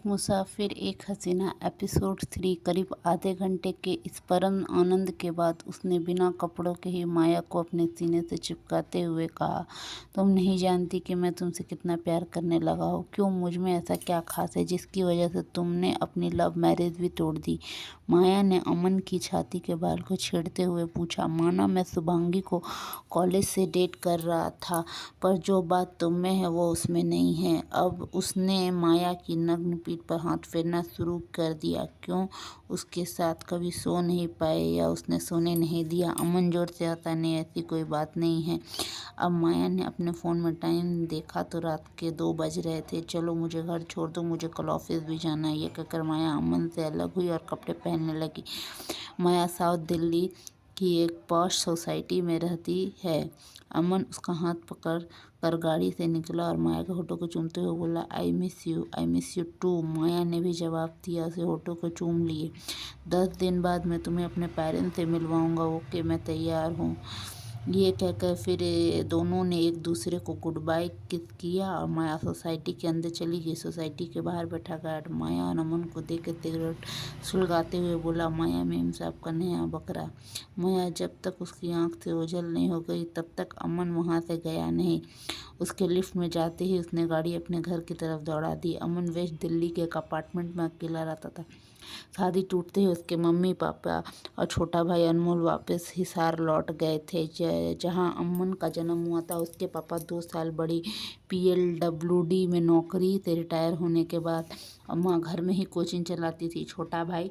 एक मुसाफिर एक हसीना एपिसोड 3। करीब आधे घंटे के इस परम आनंद के बाद उसने बिना कपड़ों के ही माया को अपने सीने से चिपकाते हुए कहा, तुम नहीं जानती कि मैं तुमसे कितना प्यार करने लगा हूँ। क्यों, मुझ में ऐसा क्या खास है जिसकी वजह से तुमने अपनी लव मैरिज भी तोड़ दी। माया ने अमन की छाती के बाल को छेड़ते हुए पूछा। माना मैं शुभांगी को कॉलेज से डेट कर रहा था, पर जो बात तुम में है वो उसमें नहीं है। अब उसने माया की नग्न पीठ पर हाथ फेरना शुरू कर दिया। क्यों, उसके साथ कभी सो नहीं पाए या उसने सोने नहीं दिया। अमन जोर से हंसा। नहीं, ऐसी कोई बात नहीं है। अब माया ने अपने फ़ोन में टाइम देखा तो रात के 2 बज रहे थे। चलो मुझे घर छोड़ दो, मुझे कल ऑफिस भी जाना है। ये कहकर माया अमन से अलग हुई और कपड़े पहनने लगी। माया साउथ दिल्ली की एक पॉश सोसाइटी में रहती है। अमन उसका हाथ पकड़ कर गाड़ी से निकला और माया के होठों को चूमते हुए बोला, आई मिस यू टू। माया ने भी जवाब दिया, उसे होठों को चूम लिए। 10 दिन बाद मैं तुम्हें अपने पेरेंट्स से मिलवाऊंगा। ओके, मैं तैयार हूँ। ये कहकर फिर दोनों ने एक दूसरे को गुड बाय किस किया और माया सोसाइटी के अंदर चली गई। सोसाइटी के बाहर बैठा गार्ड माया और अमन को देख के सिगरेट सुलगाते हुए बोला, माया मेम साहब का नया बकरा। माया जब तक उसकी आंख से ओझल नहीं हो गई तब तक अमन वहां से गया नहीं। उसके लिफ्ट में जाते ही उसने गाड़ी अपने घर की तरफ दौड़ा दी। अमन वेस्ट दिल्ली के एक अपार्टमेंट में अकेला रहता था। शादी टूटते ही उसके मम्मी पापा और छोटा भाई अनमोल वापस हिसार लौट गए थे, जहां अमन का जन्म हुआ था। उसके पापा 2 साल बड़ी PLWD में नौकरी से रिटायर होने के बाद अम्मा घर में ही कोचिंग चलाती थी। छोटा भाई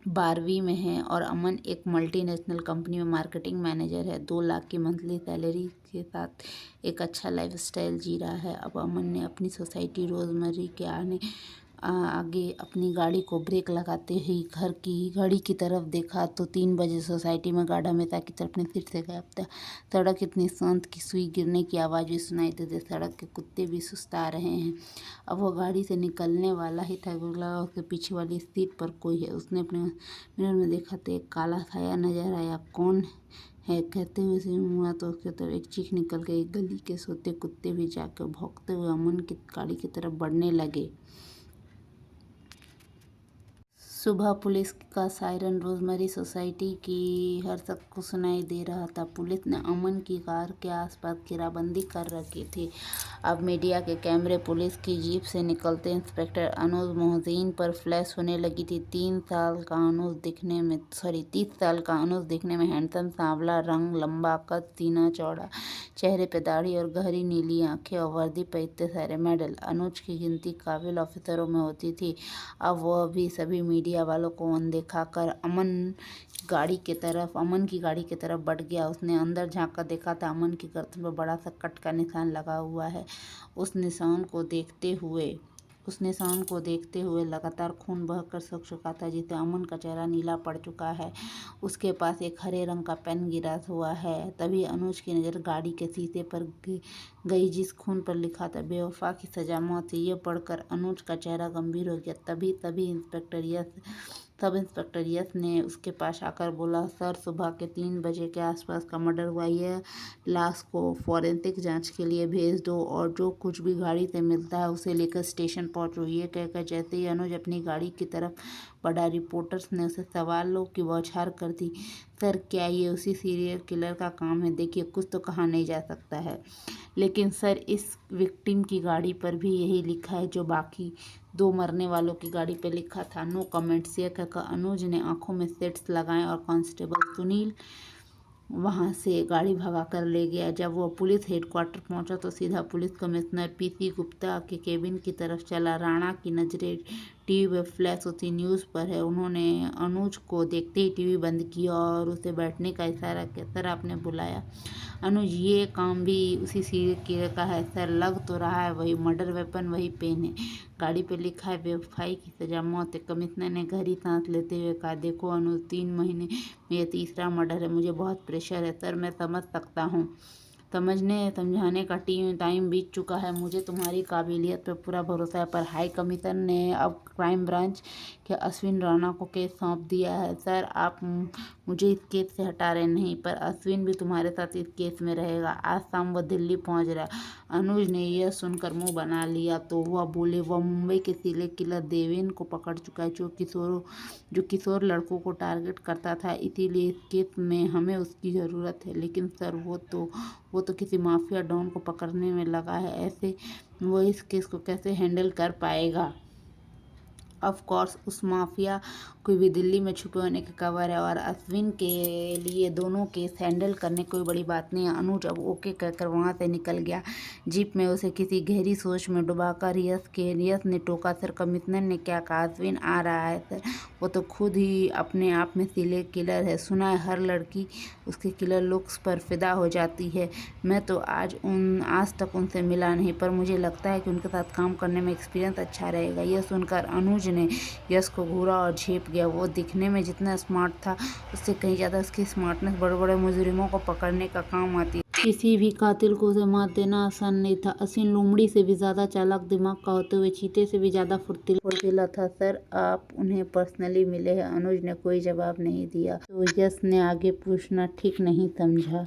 12वीं में है और अमन एक मल्टीनेशनल कंपनी में मार्केटिंग मैनेजर है। 2 लाख की मंथली सैलरी के साथ एक अच्छा लाइफस्टाइल जी रहा है। अब अमन ने अपनी सोसाइटी रोजमर्री के आगे अपनी गाड़ी को ब्रेक लगाते ही घर की घड़ी की तरफ देखा तो 3 बजे। सोसाइटी में गार्ड हमेशा की तरफ अपनी सीट से गायब था। सड़क इतनी शांत कि सुई गिरने की आवाज़ भी सुनाई देती। सड़क के कुत्ते भी सुस्ता रहे हैं। अब वो गाड़ी से निकलने वाला ही था, बोला उसके पीछे वाली सीट पर कोई है। उसने अपने मिरर में देखा तो एक काला साया नजर आया। कौन है, कहते हुए से हुआ तो उसके तरफ एक चीख निकल गई। गली के सोते कुत्ते भी जाकर भौंकते हुए अमन की गाड़ी की तरफ बढ़ने लगे। सुबह पुलिस का सायरन रोजमर्री सोसाइटी की हर शख्स को सुनाई दे रहा था। पुलिस ने अमन की कार के आसपास घेराबंदी कर रखी थी। अब मीडिया के कैमरे पुलिस की जीप से निकलते इंस्पेक्टर अनुज मोहसिन पर फ्लैश होने लगी थी। 30 साल का अनुज दिखने में हैंडसम, सांवला रंग, लंबा कद, सीना चौड़ा, चेहरे पे दाढ़ी और गहरी नीली आंखें और वर्दी पे इतने सारे मेडल। अनुज की गिनती काबिल ऑफिसरों में होती थी। अब वह भी सभी मीडिया वालों को अनदेखा कर अमन की गाड़ी की तरफ बढ़ गया। उसने अंदर झांक कर देखा था, अमन की गर्दन पर बड़ा सा कट का निशान लगा हुआ है। उस निशान को देखते हुए लगातार खून बहकर सूख चुका था, जिससे अमन का चेहरा नीला पड़ चुका है। उसके पास एक हरे रंग का पेन गिरा हुआ है। तभी अनुज की नज़र गाड़ी के शीशे पर गई, जिस खून पर लिखा था, बेवफा की सजा मौत है। ये पढ़कर अनुज का चेहरा गंभीर हो गया। तभी सब इंस्पेक्टर यश ने उसके पास आकर बोला, सर, सुबह के 3 बजे के आसपास का मर्डर हुआ। यह लाश को फॉरेंसिक जांच के लिए भेज दो और जो कुछ भी गाड़ी से मिलता है उसे लेकर स्टेशन पहुंचो। ये कहकर जैसे ही अनुज अपनी गाड़ी की तरफ बढ़ा, रिपोर्टर्स ने उसे सवालों की बौछार कर दी। सर, क्या ये उसी सीरियल किलर का काम है? देखिए, कुछ तो कहा नहीं जा सकता है, लेकिन सर, इस विक्टिम की गाड़ी पर भी यही लिखा है जो बाकी 2 मरने वालों की गाड़ी पे लिखा था। No comments. ये कहकर अनुज ने आंखों में सेट्स लगाए और कांस्टेबल सुनील वहां से गाड़ी भगा कर ले गया। जब वो पुलिस हेडक्वार्टर पहुंचा तो सीधा पुलिस कमिश्नर PC गुप्ता के केबिन की तरफ चला। राणा की नजरें टीवी पे फ्लैश होती न्यूज़ पर है। उन्होंने अनुज को देखते ही टीवी बंद किया और उसे बैठने का इशारा किया। सर, आपने बुलाया? अनुज, ये काम भी उसी सीरियल किलर का है सर। लग तो रहा है वही मर्डर वेपन, वही पेन है। गाड़ी पे लिखा है बेवफाई की सजा मौत है। कमिश्नर ने गहरी सांस लेते हुए कहा, देखो अनुज, 3 महीने में ये तीसरा मर्डर है। मुझे बहुत प्रेशर है सर, मैं समझ सकता हूँ। समझने समझाने का टाइम बीत चुका है। मुझे तुम्हारी काबिलियत पर पूरा भरोसा है, पर हाई कमीशन ने अब क्राइम ब्रांच के अश्विन राणा को केस सौंप दिया है। सर, आप मुझे इस केस से हटा रहे नहीं, पर अश्विन भी तुम्हारे साथ इस केस में रहेगा। आज शाम वह दिल्ली पहुंच रहा है। अनुज ने यह सुनकर मुंह बना लिया तो वह बोले, वह मुंबई के सीरियल किलर देवेन को पकड़ चुका है, जो किशोर लड़कों को टारगेट करता था। इसीलिए इस केस में हमें उसकी ज़रूरत है। लेकिन सर, वो तो किसी माफिया डॉन को पकड़ने में लगा है। ऐसे वो इस केस को कैसे हैंडल कर पाएगा? ऑफ कोर्स उस माफिया को भी दिल्ली में छुपे होने की खबर है, और अश्विन के लिए दोनों केस हैंडल करने कोई बड़ी बात नहीं है। अनुज अब ओके कहकर वहां से निकल गया। जीप में उसे किसी गहरी सोच में डुबाकर यश ने टोका, सर, कमिश्नर ने क्या कहा? अश्विन आ रहा है सर। वो तो खुद ही अपने आप में सीरियल किलर है। सुना है हर लड़की उसके किलर लुक्स पर फिदा हो जाती है। मैं तो आज तक उनसे मिला नहीं, पर मुझे लगता है कि उनके साथ काम करने में एक्सपीरियंस अच्छा रहेगा। यह सुनकर अनुज ने यश को घूरा और झेप गया। वो दिखने में जितना स्मार्ट था, उससे कहीं ज़्यादा उसकी स्मार्टनेस बड़े बड़े मुजरिमों को पकड़ने का काम आती है। किसी भी कातिल को उसे मात देना आसान नहीं था। अश्विन लोमड़ी से भी ज़्यादा चालाक दिमाग का होते हुए चीते से भी ज़्यादा फुर्तीला था। सर, आप उन्हें पर्सनली मिले हैं? अनुज ने कोई जवाब नहीं दिया तो यश ने आगे पूछना ठीक नहीं समझा।